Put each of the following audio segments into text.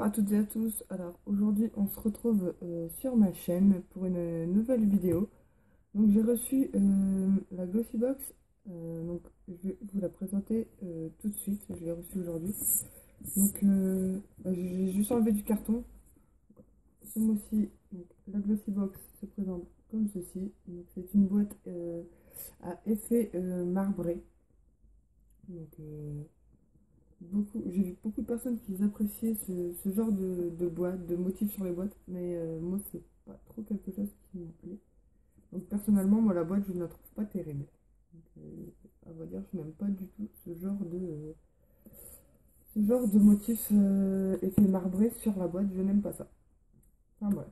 à toutes et à tous. Alors aujourd'hui on se retrouve sur ma chaîne pour une nouvelle vidéo. Donc j'ai reçu la Glossybox, donc je vais vous la présenter tout de suite. Je l'ai reçue aujourd'hui. Donc j'ai juste enlevé du carton. Ce mois-ci, donc, la Glossybox se présente comme ceci. Donc c'est une boîte à effet marbré. Donc j'ai vu beaucoup de personnes qui appréciaient ce genre de boîte, de motifs sur les boîtes, mais moi c'est pas trop quelque chose qui me plaît. Donc personnellement, moi la boîte je ne la trouve pas terrible. Donc, à vrai dire, je n'aime pas du tout ce genre de motif effet marbré sur la boîte, je n'aime pas ça. Enfin bref,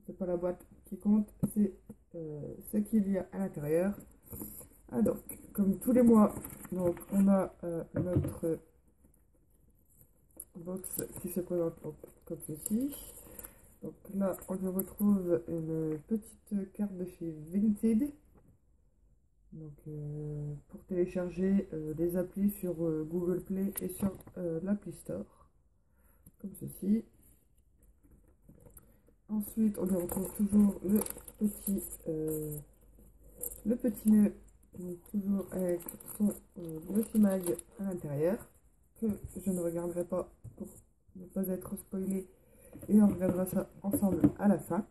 c'est pas la boîte qui compte, c'est ce qu'il y a à l'intérieur. Ah donc, comme tous les mois, donc on a notre box qui se présente comme ceci. Donc là, on y retrouve une petite carte de chez Vinted. Donc pour télécharger des applis sur Google Play et sur l'Appli Store, comme ceci. Ensuite, on y retrouve toujours le petit nœud, donc toujours avec son Glossy Mag à l'intérieur, que je ne regarderai pas pour ne pas être spoilé, et on regardera ça ensemble à la fin.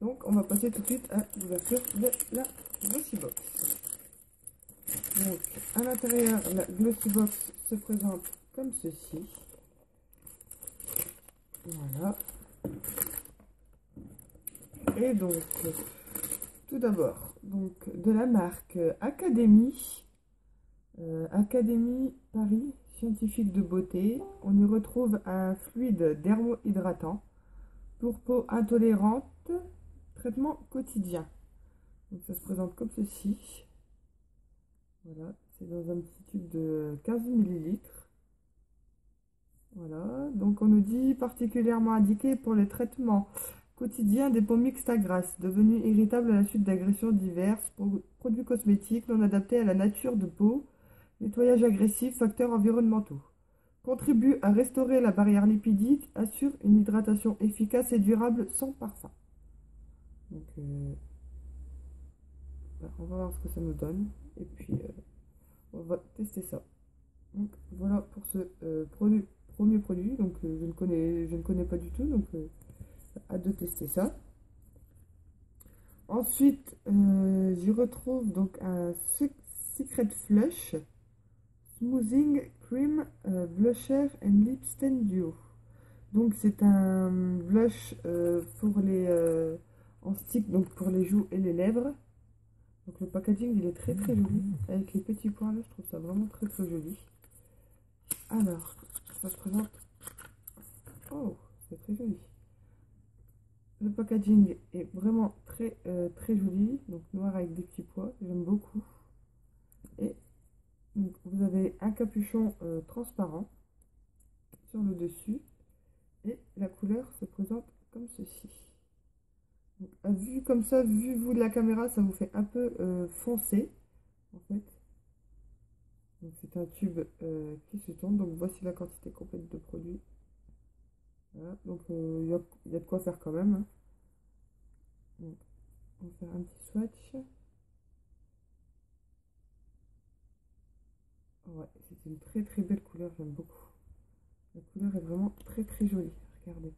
Donc on va passer tout de suite à l'ouverture de la Glossybox. Donc à l'intérieur, la Glossybox se présente comme ceci. Voilà. Et donc tout d'abord, donc de la marque Académie, Académie Paris Scientifique de Beauté, on y retrouve un fluide dermo-hydratant pour peau intolérante, traitement quotidien. Donc ça se présente comme ceci. Voilà, c'est dans un petit tube de 15 ml. Voilà, donc on nous dit particulièrement indiqué pour les traitements quotidiens des peaux mixtes à grasse, devenues irritables à la suite d'agressions diverses, produits cosmétiques non adaptés à la nature de peau, nettoyage agressif, facteurs environnementaux. Contribue à restaurer la barrière lipidique, assure une hydratation efficace et durable sans parfum. Donc, on va voir ce que ça nous donne. Et puis, on va tester ça. Donc, voilà pour ce premier produit. Donc, je ne connais pas du tout. Donc, hâte de tester ça. Ensuite, j'y retrouve donc un Secret Flush Smoothing Cream Blusher and Lip Stain Duo. Donc c'est un blush pour les en stick, donc pour les joues et les lèvres. Donc le packaging il est très joli avec les petits points là, je trouve ça vraiment très joli. Alors ça se présente. Oh, c'est très joli. Le packaging est vraiment très joli, donc noir avec des petits pois, j'aime beaucoup. Et donc, vous avez un capuchon transparent sur le dessus et la couleur se présente comme ceci. Donc, vu comme ça, vu vous de la caméra, ça vous fait un peu foncé en fait. Donc c'est un tube qui se tourne. Donc voici la quantité complète de produits. Voilà. Donc il y a de quoi faire quand même, hein. Donc, on va faire un petit swatch. Ouais, c'est une très belle couleur, j'aime beaucoup. La couleur est vraiment très jolie. Regardez.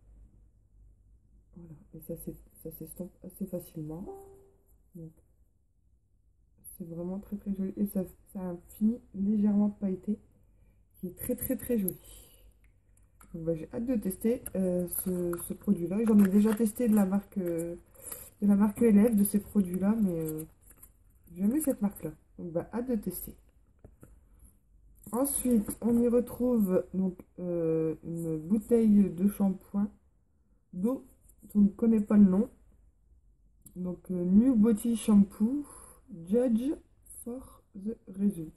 Voilà, et ça s'estompe assez facilement. Donc c'est vraiment très joli. Et ça a un fini légèrement pailleté qui est très joli. Donc, bah, j'ai hâte de tester ce produit-là. J'en ai déjà testé de la marque Elève de ces produits-là, mais jamais cette marque-là. Donc bah, hâte de tester. Ensuite, on y retrouve donc une bouteille de shampoing d'eau dont on ne connaît pas le nom. Donc New Body Shampoo Judge for the Result.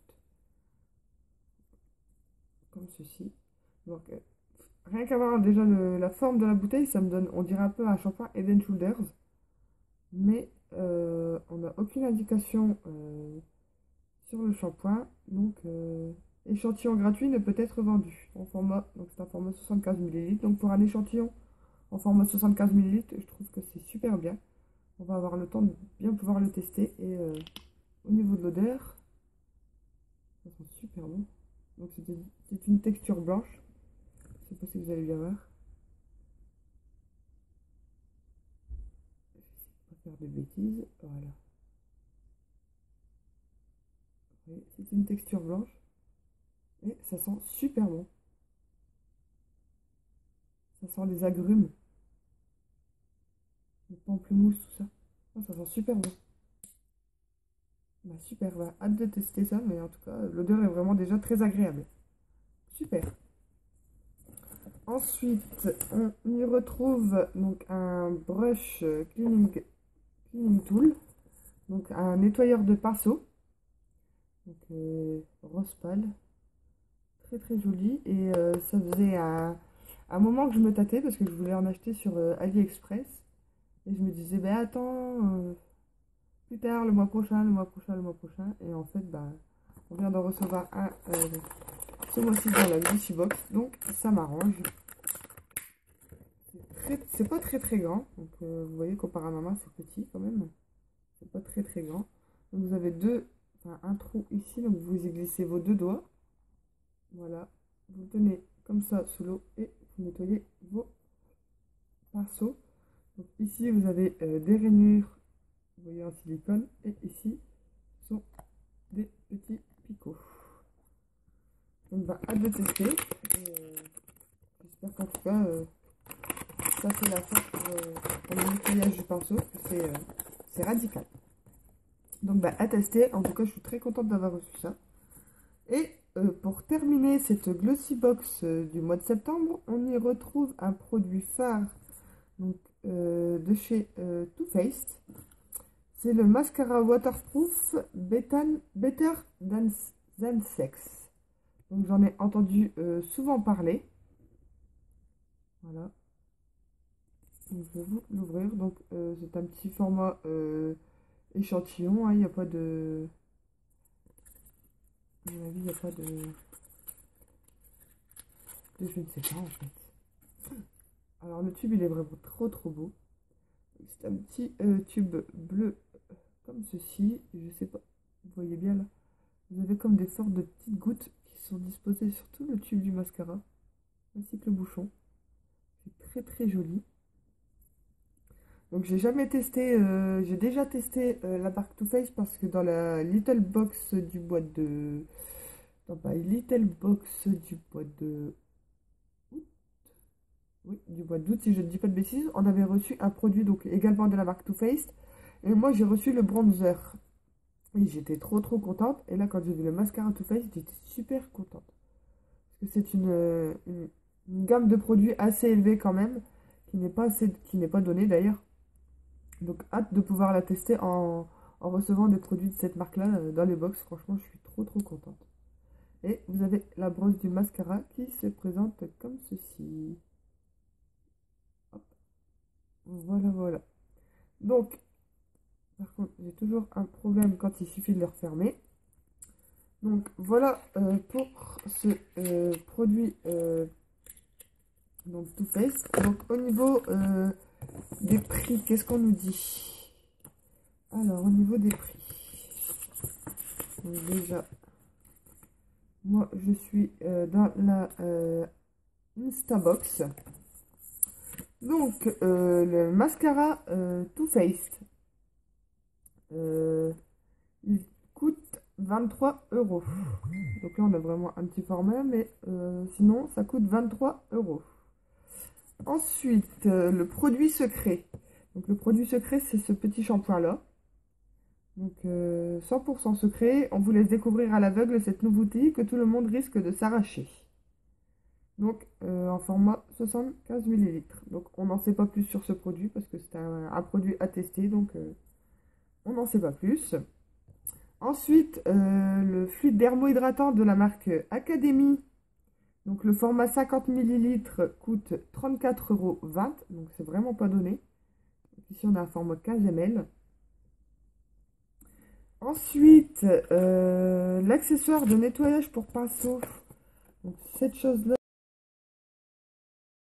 Comme ceci. Donc rien qu'à voir déjà la forme de la bouteille, ça me donne, on dirait un peu un shampoing Head & Shoulders. Mais on n'a aucune indication sur le shampoing. Donc échantillon gratuit ne peut être vendu en format, donc c'est un format 75 millilitres. Donc pour un échantillon en format 75 millilitres, je trouve que c'est super bien. On va avoir le temps de bien pouvoir le tester. Et au niveau de l'odeur, ça sent super bon. Donc c'est une texture blanche. Je sais pas si vous allez bien voir. Je vais pas faire de bêtises. Voilà. C'est une texture blanche. Et ça sent super bon. Ça sent les agrumes, le pamplemousse, tout ça. Oh, ça sent super bon. Bah, super, bah, hâte de tester ça, mais en tout cas, l'odeur est vraiment déjà très agréable. Super. Ensuite, on y retrouve donc un brush cleaning tool, donc un nettoyeur de pinceau, donc rose pâle, très très joli. Et ça faisait un moment que je me tâtais parce que je voulais en acheter sur AliExpress. Et je me disais, ben attends, plus tard, le mois prochain, le mois prochain, le mois prochain. Et en fait, bah, on vient d'en recevoir un ce mois-ci dans la Glitchy Box, donc ça m'arrange. C'est pas très très grand, donc vous voyez comparé à ma main c'est petit quand même, c'est pas très très grand. Donc vous avez un trou ici, donc vous y glissez vos deux doigts, voilà, vous le tenez comme ça sous l'eau et vous nettoyez vos pinceaux. Donc ici vous avez des rainures, vous voyez en silicone, et ici sont des petits picots. Donc bah hâte de tester, j'espère qu'en tout cas ça fait l'affaire pour le nettoyage du pinceau, c'est radical. Donc bah à tester, en tout cas je suis très contente d'avoir reçu ça. Et pour terminer cette Glossy Box du mois de septembre, on y retrouve un produit phare donc, de chez Too Faced. C'est le mascara waterproof Better Than Sex. Donc j'en ai entendu souvent parler. Voilà. Donc, je vais vous l'ouvrir. Donc c'est un petit format échantillon. Il n'y a pas de... À mon avis, il n'y a pas de... Je ne sais pas en fait. Alors le tube il est vraiment trop trop beau. C'est un petit tube bleu comme ceci. Je sais pas, vous voyez bien là. Vous avez comme des sortes de petites gouttes qui sont disposées sur tout le tube du mascara, ainsi que le bouchon. C'est très très joli. Donc j'ai jamais testé, j'ai déjà testé la marque Too Faced parce que dans la Little Box du bois de... Dans ma Little Box du bois de... Oui, du mois d'août, si je ne dis pas de bêtises, on avait reçu un produit donc également de la marque Too Faced. Et moi, j'ai reçu le bronzer. Et j'étais trop trop contente. Et là, quand j'ai vu le mascara Too Faced, j'étais super contente. Parce que c'est une gamme de produits assez élevée quand même, qui n'est pas donnée d'ailleurs. Donc, hâte de pouvoir la tester en recevant des produits de cette marque-là dans les box. Franchement, je suis trop trop contente. Et vous avez la brosse du mascara qui se présente comme ceci. Hop. Voilà, voilà. Donc, par contre, j'ai toujours un problème quand il suffit de le refermer. Donc, voilà pour ce produit donc Too Faced. Donc, au niveau des prix, qu'est-ce qu'on nous dit? Alors, au niveau des prix, donc déjà, moi, je suis dans la Instabox. Donc, le mascara Too Faced, il coûte 23 €. Donc là, on a vraiment un petit format, mais sinon, ça coûte 23 €. Ensuite, le produit secret. Donc le produit secret, c'est ce petit shampoing-là. Donc 100% secret. On vous laisse découvrir à l'aveugle cette nouveauté que tout le monde risque de s'arracher. Donc en format 75 millilitres. Donc on n'en sait pas plus sur ce produit parce que c'est un produit à tester. Donc on n'en sait pas plus. Ensuite, le fluide dermo-hydratant de la marque Academy. Donc le format 50 millilitres coûte 34,20 €. Donc c'est vraiment pas donné. Donc, ici on a un format 15 ml. Ensuite, l'accessoire de nettoyage pour pinceau. Donc, cette chose-là.